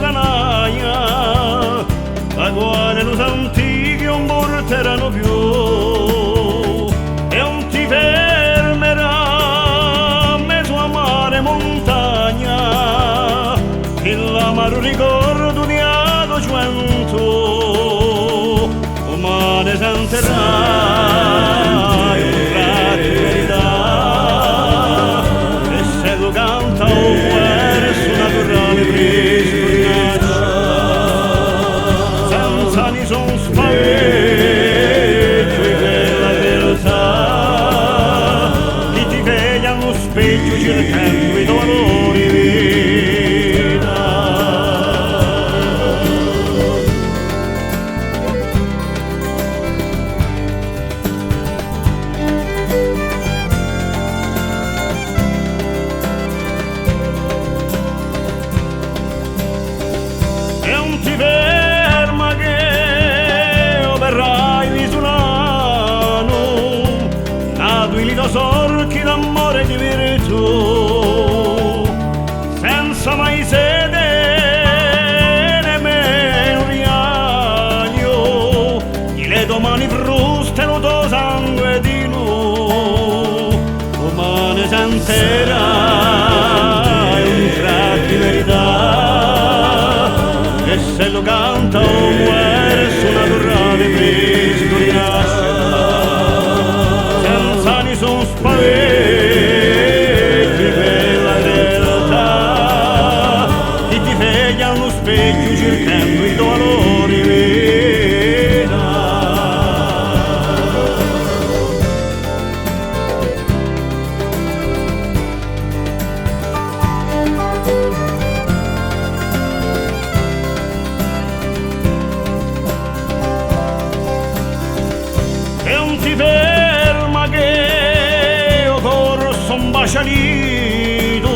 stranaia, la quale los antichi non porteranno più, e non ti fermerà mezzo a mare montagna, il l'amaro ricordo di Ado Gioventù, ma ne senterai un tratto di verità, e se lo canta un verso naturale preso di nascita, senza nessun spavento di quella realtà, che ti veglia allo specchio cercando i tuoi valori di vita. E non ti ferma che verrai misurano, nato il tuo sorchi d'amore e di virtù, senza mai sede nemmeno riaglio, e le domani fruste lo tuo sangue di nu, umane senterai un tratto di verità, e se lo canta un verso naturale preso di nascita, senza nessun spavento di quella realtà, che ti veglia allo specchio cercando i tuoi valori di vita. E non ti ferma che io corso un bacialito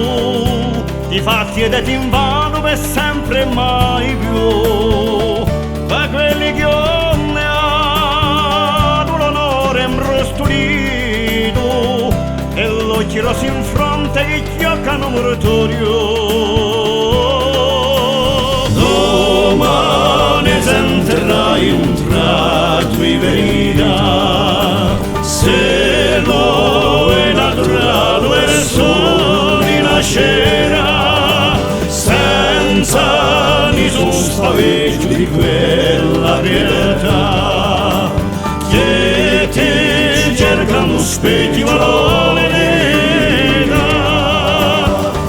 di fatti ed ti invado per sempre e mai più, da quelli che ho ne hanno l'onore imbrostolito, e l'occhio rosso in fronte che chioccano mortorio. Domani senterai un tratto di verità, se lo è naturale e soli nascerà, senza nessun spavento di quella realtà, che ti cercano specchi valore d'età.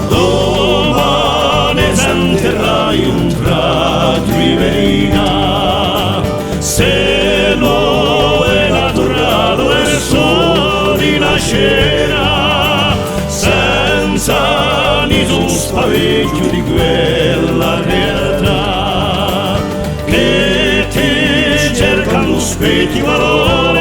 Domani senterai un tratto di verità, se lo è naturale e soli nascerà, senza nessun spavento di quella realtà, che ti cercano specchi valori